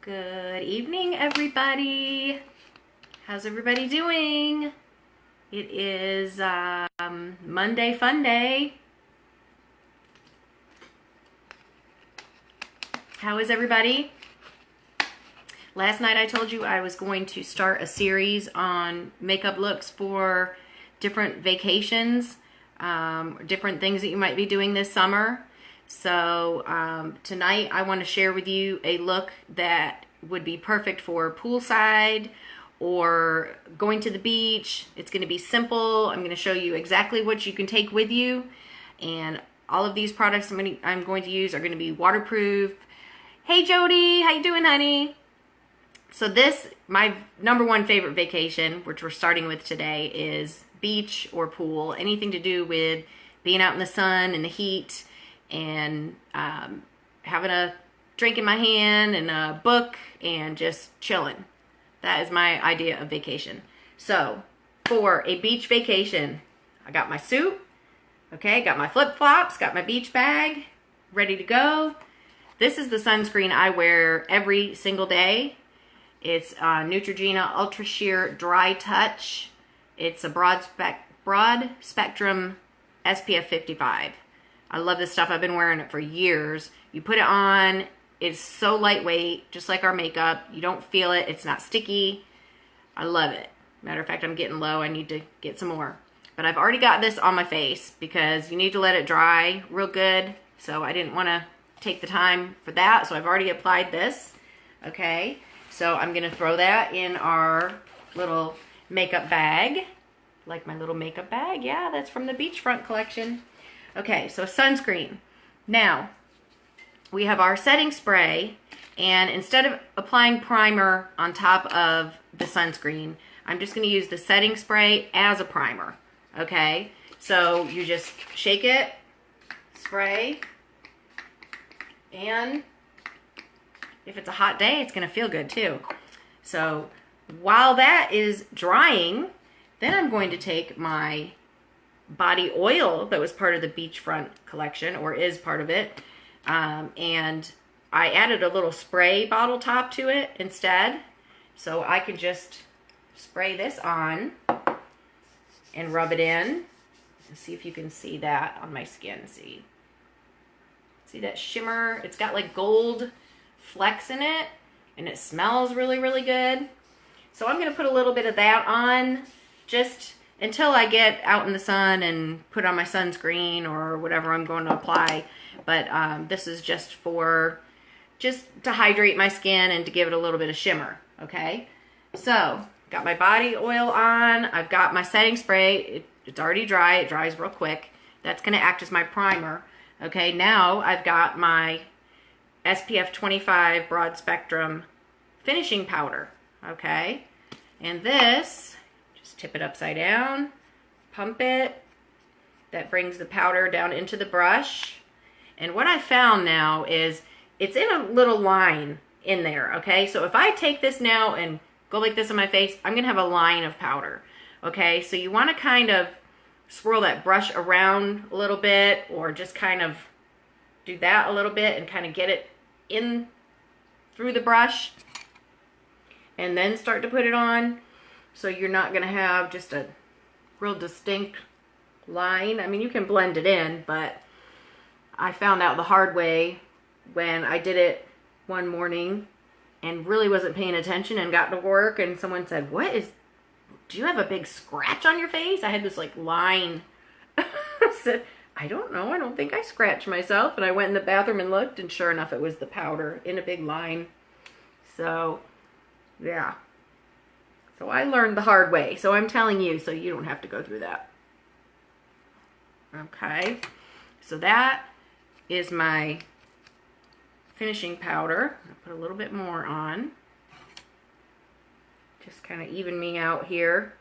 Good evening, everybody. How's everybody doing? It is Monday Fun Day. How is everybody? Last night I told you I was going to start a series on makeup looks for different vacations, different things that you might be doing this summer. So tonight I want to share with you a look that would be perfect for poolside or going to the beach. It's going to be simple. I'm going to show you exactly what you can take with you, and all of these products I'm going to use are going to be waterproof. Hey Jody, how you doing, honey? So this, my number one favorite vacation, which we're starting with today, is beach or pool. Anything to do with being out in the sun and the heat, and having a drink in my hand and a book and just chilling. That is my idea of vacation. So for a beach vacation, I got my suit, okay, got my flip-flops, got my beach bag, ready to go. This is the sunscreen I wear every single day. It's Neutrogena Ultra Sheer Dry Touch. It's a broad spectrum SPF 55. I love this stuff. I've been wearing it for years. You put it on, it's so lightweight, just like our makeup. You don't feel it. It's not sticky. I love it. Matter of fact, I'm getting low. I need to get some more. But I've already got this on my face because you need to let it dry real good. So I didn't want to take the time for that. So I've already applied this. Okay. So I'm going to throw that in our little makeup bag. Like my little makeup bag. Yeah, that's from the Beachfront collection. Okay, so sunscreen. Now, we have our setting spray, and instead of applying primer on top of the sunscreen, I'm just going to use the setting spray as a primer, okay? So you just shake it, spray, and if it's a hot day, it's going to feel good too. So while that is drying, then I'm going to take my body oil that was part of the Beachfront collection, or is part of it, and I added a little spray bottle top to it instead, so I could just spray this on and rub it in and see if you can see that on my skin. See that shimmer? It's got like gold flecks in it, and it smells really, really good. So I'm going to put a little bit of that on just until I get out in the sun and put on my sunscreen or whatever I'm going to apply. But this is just to hydrate my skin and to give it a little bit of shimmer, okay? So, got my body oil on. I've got my setting spray. It's already dry. It dries real quick. That's going to act as my primer. Okay, now I've got my SPF 25 broad spectrum finishing powder, okay? And this, just tip it upside down, pump it. That brings the powder down into the brush. And what I found now is it's in a little line in there, okay? So if I take this now and go like this on my face, I'm gonna have a line of powder, okay? So you wanna kind of swirl that brush around a little bit, or just kind of do that a little bit and kind of get it in through the brush, and then start to put it on. So you're not going to have just a real distinct line. I mean, you can blend it in, but I found out the hard way when I did it one morning and really wasn't paying attention and got to work, and someone said, do you have a big scratch on your face? I had this like line. I said, I don't know. I don't think I scratched myself. And I went in the bathroom and looked, and sure enough, it was the powder in a big line. So, yeah. So I learned the hard way. So I'm telling you so you don't have to go through that. Okay. So that is my finishing powder. I'll put a little bit more on. Just kind of even me out here,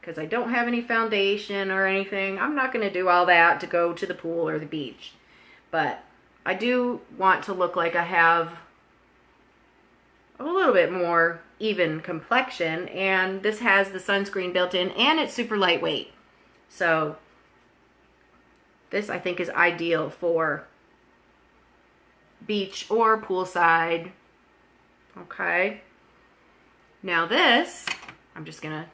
because I don't have any foundation or anything. I'm not going to do all that to go to the pool or the beach. But I do want to look like I have a little bit more even complexion, and this has the sunscreen built in, and it's super lightweight. So this I think is ideal for beach or poolside Okay. Now this, I'm just gonna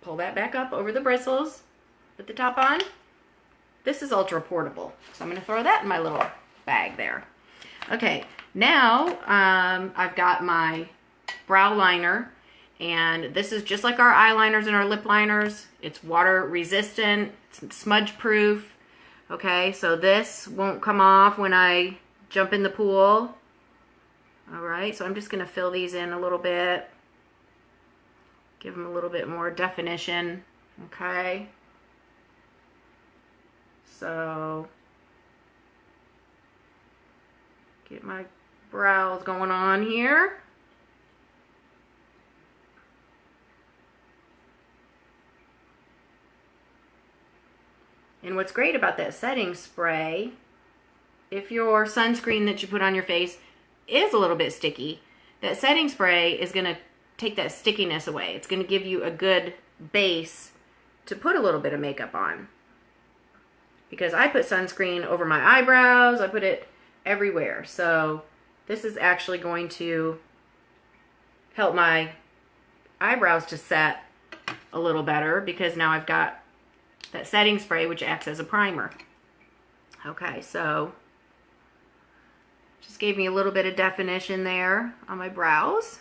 pull that back up over the bristles, put the top on. This is ultra portable, so I'm gonna throw that in my little bag there. Okay, now I've got my brow liner, and this is just like our eyeliners and our lip liners. It's water resistant, it's smudge proof. Okay, so this won't come off when I jump in the pool. All right, so I'm just gonna fill these in a little bit. Give them a little bit more definition, okay? So, get my brows going on here. And what's great about that setting spray, if your sunscreen that you put on your face is a little bit sticky, that setting spray is gonna take that stickiness away. It's going to give you a good base to put a little bit of makeup on. Because I put sunscreen over my eyebrows, I put it everywhere. So this is actually going to help my eyebrows to set a little better, because now I've got that setting spray which acts as a primer. Okay, so just gave me a little bit of definition there on my brows.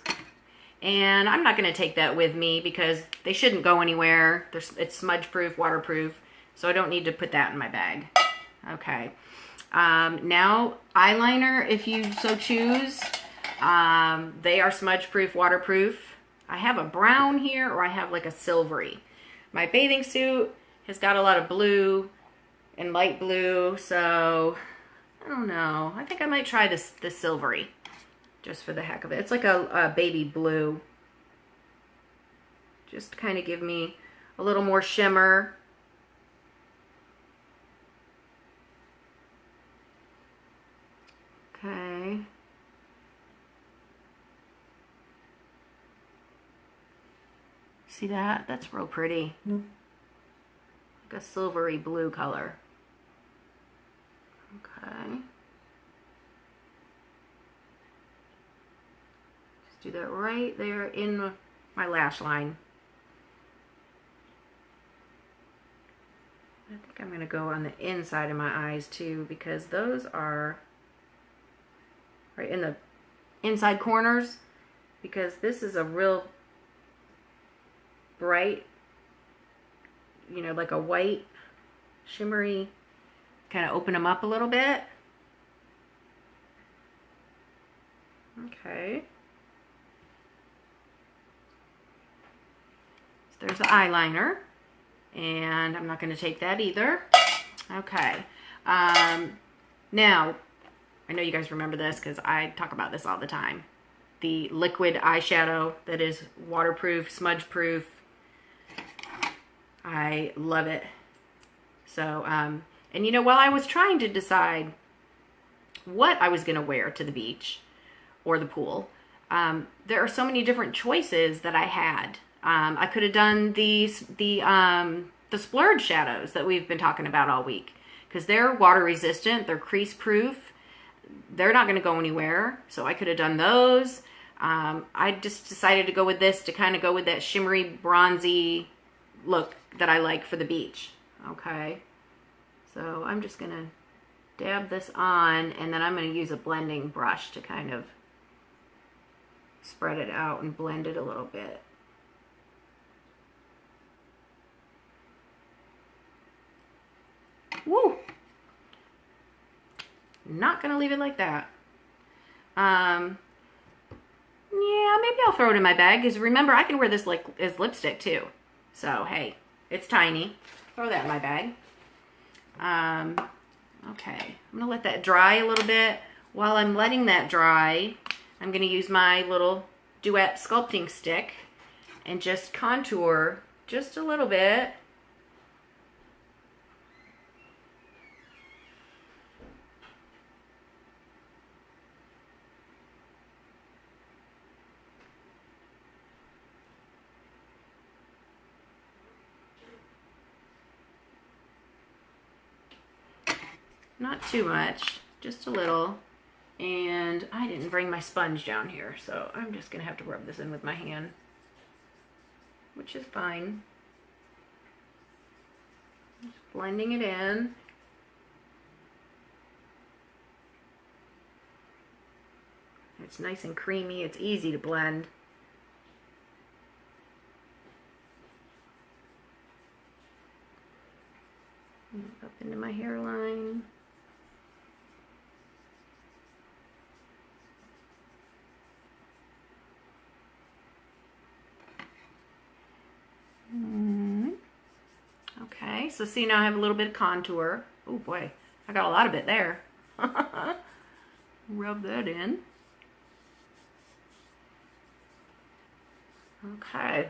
And I'm not going to take that with me because they shouldn't go anywhere. It's smudge proof, waterproof, so I don't need to put that in my bag. Okay. Now eyeliner, if you so choose. They are smudge proof, waterproof. I have a brown here, or I have like a silvery. My bathing suit has got a lot of blue and light blue, so I don't know. I think I might try this silvery. Just for the heck of it. It's like a baby blue. Just to kind of give me a little more shimmer. Okay. See that? That's real pretty. Like a silvery blue color. Okay. Do that right there in my lash line. I think I'm going to go on the inside of my eyes too, because those are right in the inside corners, because this is a real bright, you know, like a white shimmery, kind of open them up a little bit. Okay. There's the eyeliner, and I'm not going to take that either. Okay. Now, I know you guys remember this because I talk about this all the time. The liquid eyeshadow that is waterproof, smudge proof. I love it. So, and you know, while I was trying to decide what I was going to wear to the beach or the pool, there are so many different choices that I had. I could have done the splurge shadows that we've been talking about all week, because they're water resistant, they're crease proof, they're not going to go anywhere. So I could have done those. I just decided to go with this to kind of go with that shimmery, bronzy look that I like for the beach. Okay, so I'm just going to dab this on, and then I'm going to use a blending brush to kind of spread it out and blend it a little bit. Woo! Not gonna leave it like that. Yeah, maybe I'll throw it in my bag, because remember, I can wear this like as lipstick too. So hey, it's tiny. Throw that in my bag. Okay, I'm gonna let that dry a little bit. While I'm letting that dry, I'm gonna use my little Duet sculpting stick and just contour just a little bit. Not too much, just a little. And I didn't bring my sponge down here, so I'm just gonna have to rub this in with my hand, which is fine. Just blending it in. It's nice and creamy. It's easy to blend. Up into my hairline. Okay, so see, now I have a little bit of contour. Oh boy, I got a lot of it there. Rub that in. Okay.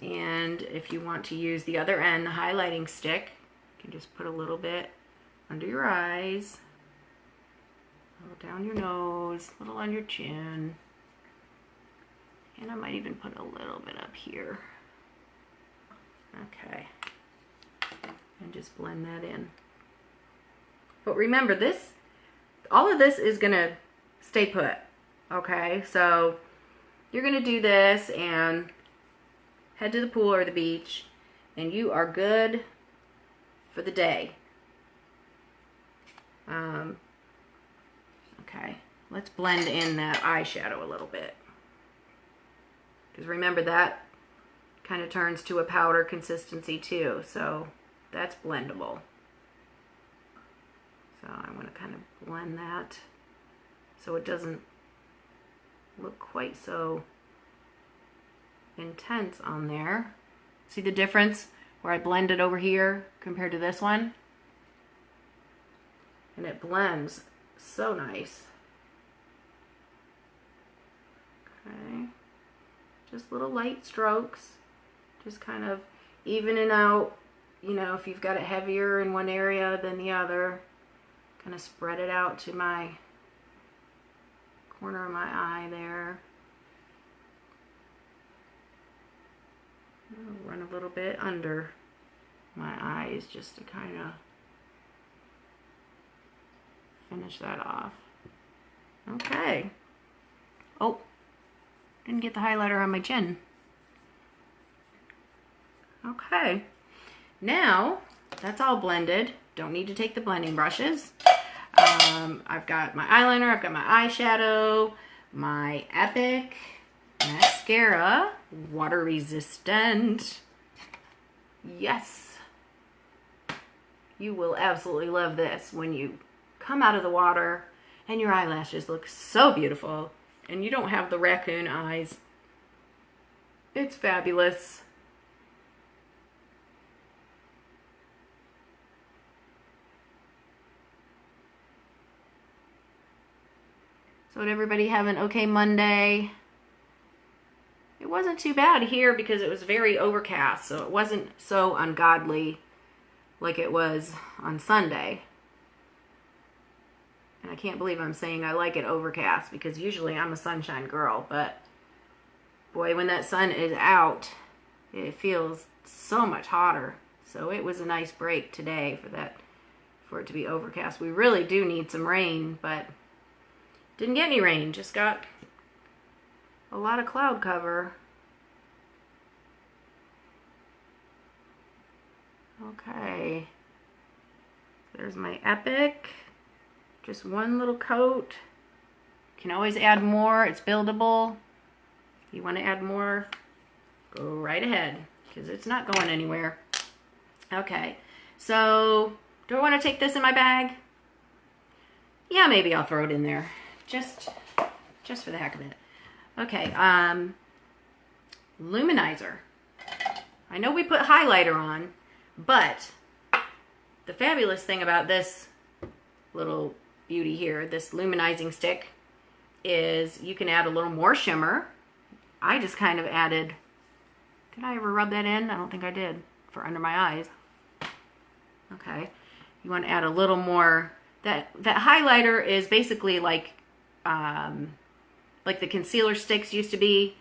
And if you want to use the other end, the highlighting stick, you can just put a little bit under your eyes, a little down your nose, a little on your chin, and I might even put a little bit up here. Okay. And just blend that in. But remember, this, all of this is gonna stay put, okay? So you're gonna do this and head to the pool or the beach, and you are good for the day. Okay, let's blend in that eyeshadow a little bit. Because remember, that kind of turns to a powder consistency too, so that's blendable. So I want to kind of blend that so it doesn't look quite so intense on there. See the difference where I blended over here compared to this one? And it blends so nice. Okay, just little light strokes, just kind of evening out, you know, if you've got it heavier in one area than the other, kind of spread it out to my corner of my eye there. I'll run a little bit under my eyes just to kind of finish that off. Okay. Oh, didn't get the highlighter on my chin. Okay. Now, that's all blended. Don't need to take the blending brushes. I've got my eyeliner, I've got my eyeshadow, my Epic mascara, water resistant. Yes. You will absolutely love this when you come out of the water and your eyelashes look so beautiful and you don't have the raccoon eyes. It's fabulous. So did everybody have an okay Monday? It wasn't too bad here because it was very overcast, so it wasn't so ungodly like it was on Sunday. And I can't believe I'm saying I like it overcast because usually I'm a sunshine girl, but boy, when that sun is out, it feels so much hotter. So it was a nice break today for it to be overcast. We really do need some rain, but didn't get any rain, just got a lot of cloud cover. Okay, there's my Epic. Just one little coat. Can always add more, it's buildable. If you want to add more, go right ahead, because it's not going anywhere. Okay, so do I want to take this in my bag? Yeah, maybe I'll throw it in there. Just for the heck of it. Okay, luminizer. I know we put highlighter on, but the fabulous thing about this little beauty here, this luminizing stick, is you can add a little more shimmer. I just kind of added, did I ever rub that in? I don't think I did, for under my eyes. Okay, you want to add a little more. That highlighter is basically like the concealer sticks used to be.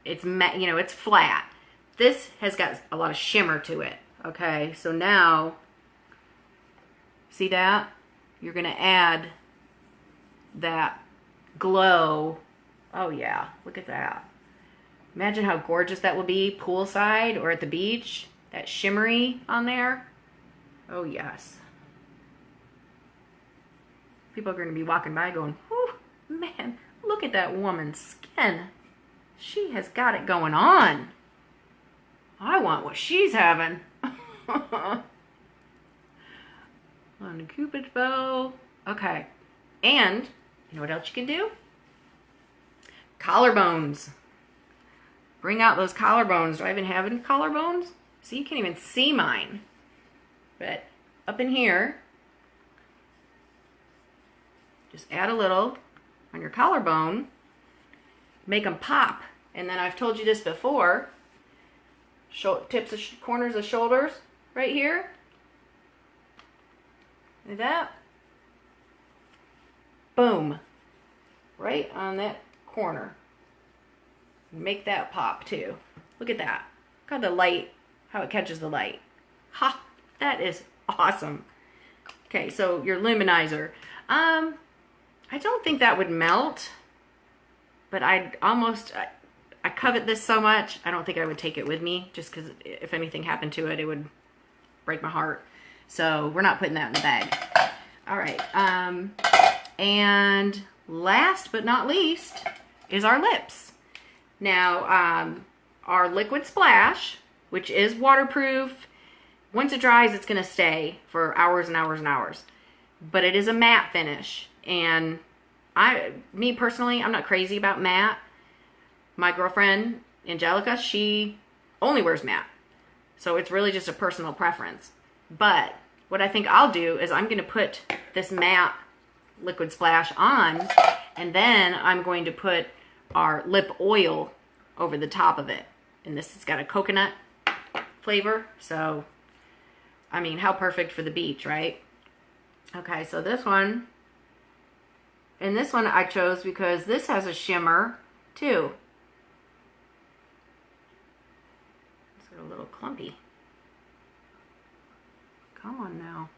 It's, you know, it's flat. This has got a lot of shimmer to it. Okay, so now, see that? You're gonna add that glow. Oh yeah, look at that. Imagine how gorgeous that will be poolside or at the beach. That shimmery on there. Oh yes. People are going to be walking by going, whew, man, look at that woman's skin. She has got it going on. I want what she's having. On the Cupid's bow. Okay. And, you know what else you can do? Collarbones. Bring out those collarbones. Do I even have any collarbones? See, you can't even see mine. But up in here, just add a little on your collarbone. Make them pop. And then I've told you this before. Tips of corners of shoulders right here. Like that. Boom. Right on that corner. Make that pop too. Look at that. Look how the light, how it catches the light. Ha! That is awesome. Okay, so your luminizer. I don't think that would melt, but I covet this so much, I don't think I would take it with me, just because if anything happened to it, it would break my heart. So we're not putting that in the bag. All right, and last but not least is our lips. Now, our liquid splash, which is waterproof, once it dries, it's gonna stay for hours and hours and hours. But it is a matte finish, and me personally, I'm not crazy about matte. My girlfriend, Angelica, she only wears matte. So it's really just a personal preference. But what I think I'll do is I'm gonna put this matte liquid splash on, and then I'm going to put our lip oil over the top of it. And this has got a coconut flavor, so I mean, how perfect for the beach, right? Okay, so this one, and this one I chose because this has a shimmer too. It's a little clumpy. Come on now.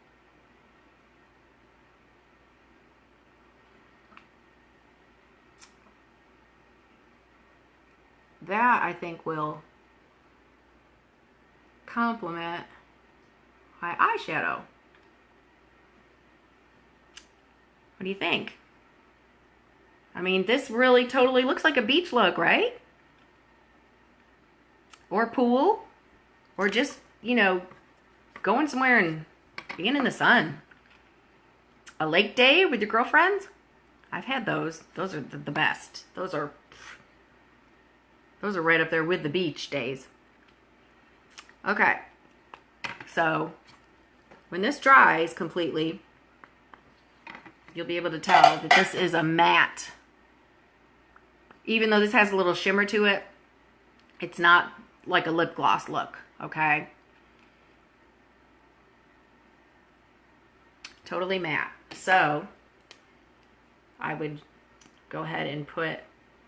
That I think will complement my eyeshadow. What do you think? I mean, this really totally looks like a beach look, right? Or pool, or just, you know, going somewhere and being in the sun. A lake day with your girlfriends? I've had those. Those are the best. Those are right up there with the beach days. Okay. So, when this dries completely, you'll be able to tell that this is a matte. Even though this has a little shimmer to it, it's not like a lip gloss look, okay? Totally matte. So, I would go ahead and put,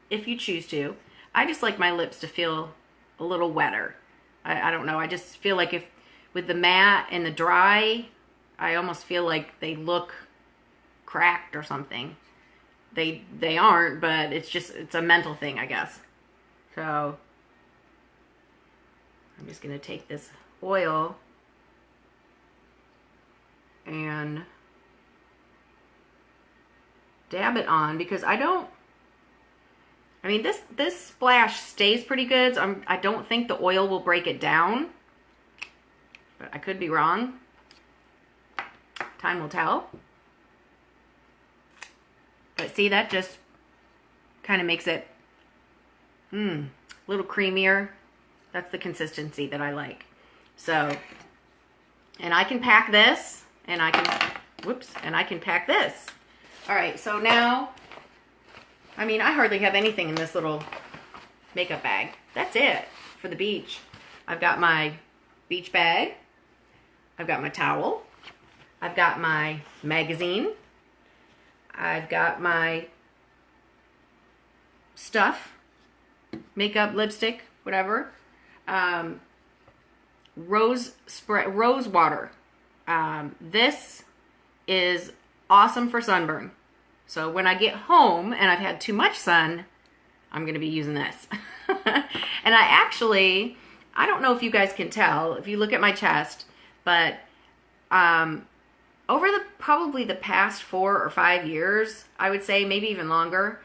if you choose to, I just like my lips to feel a little wetter. I don't know, I just feel like if, with the matte and the dry, I almost feel like they look cracked or something. They aren't, but it's a mental thing, I guess. So I'm just gonna take this oil and dab it on, because I mean, this splash stays pretty good, so I don't think the oil will break it down, but I could be wrong. Time will tell. But see, that just kind of makes it a little creamier. That's the consistency that I like. So, and I can pack this, and I can pack this. All right, so now, I mean, I hardly have anything in this little makeup bag. That's it for the beach. I've got my beach bag. I've got my towel. I've got my magazine. I've got my stuff, makeup, lipstick, whatever. Rose water. This is awesome for sunburn. So when I get home and I've had too much sun, I'm going to be using this. And I don't know if you guys can tell if you look at my chest, but over probably the past 4 or 5 years, I would say, maybe even longer.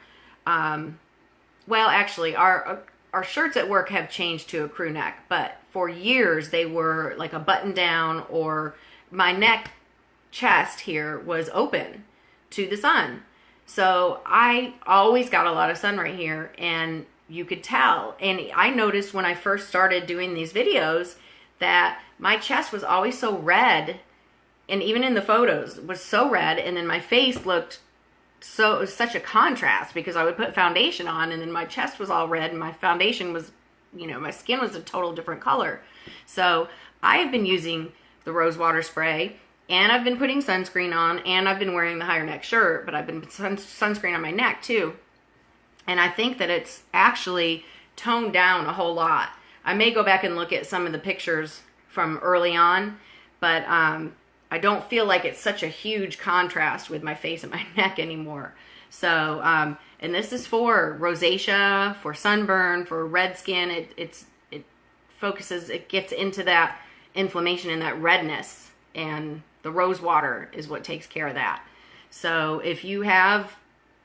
Well, actually, our shirts at work have changed to a crew neck, but for years they were like a button down, or my neck chest here was open to the sun. So I always got a lot of sun right here, and you could tell. And I noticed when I first started doing these videos that my chest was always so red, and even in the photos was so red, and then my face looked so, it was such a contrast because I would put foundation on and then my chest was all red and my foundation was, you know, my skin was a total different color. So I've been using the rose water spray, and I've been putting sunscreen on, and I've been wearing the higher neck shirt, but I've been sunscreen on my neck too. And I think that it's actually toned down a whole lot. I may go back and look at some of the pictures from early on, but I don't feel like it's such a huge contrast with my face and my neck anymore. So, and this is for rosacea, for sunburn, for red skin. It focuses, it gets into that inflammation and that redness, and the rose water is what takes care of that. So if you have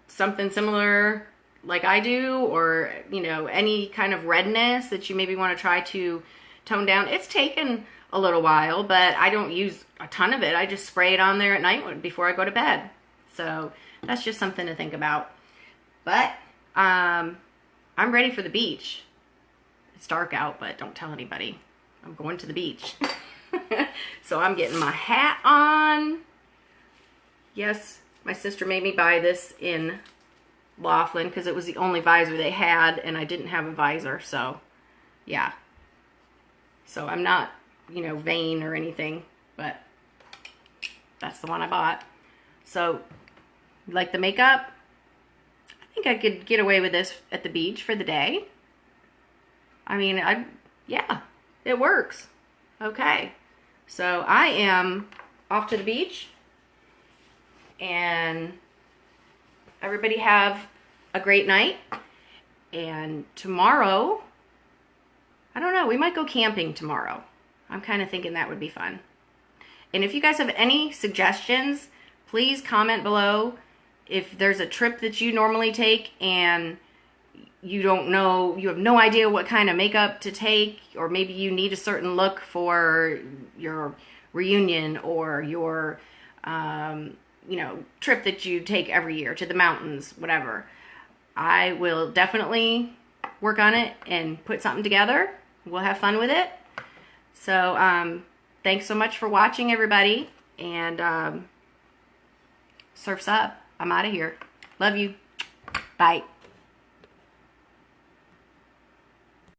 something similar like I do, or, you know, any kind of redness that you maybe want to try to tone down, it's taken a little while, but I don't use a ton of it. I just spray it on there at night before I go to bed. So that's just something to think about. But I'm ready for the beach. It's dark out, but don't tell anybody. I'm going to the beach. So I'm getting my hat on. Yes, my sister made me buy this in Laughlin because it was the only visor they had, and I didn't have a visor. So yeah. So I'm not, you know, vain or anything, but that's the one I bought. So, like the makeup, I think I could get away with this at the beach for the day. I mean, yeah, it works. Okay, so I am off to the beach, and everybody have a great night. And tomorrow, I don't know, we might go camping tomorrow. I'm kind of thinking that would be fun. And if you guys have any suggestions, please comment below. If there's a trip that you normally take and you don't know, you have no idea what kind of makeup to take, or maybe you need a certain look for your reunion or your, you know, trip that you take every year to the mountains, whatever, I will definitely work on it and put something together. We'll have fun with it. So, thanks so much for watching, everybody, and surf's up. I'm out of here. Love you. Bye.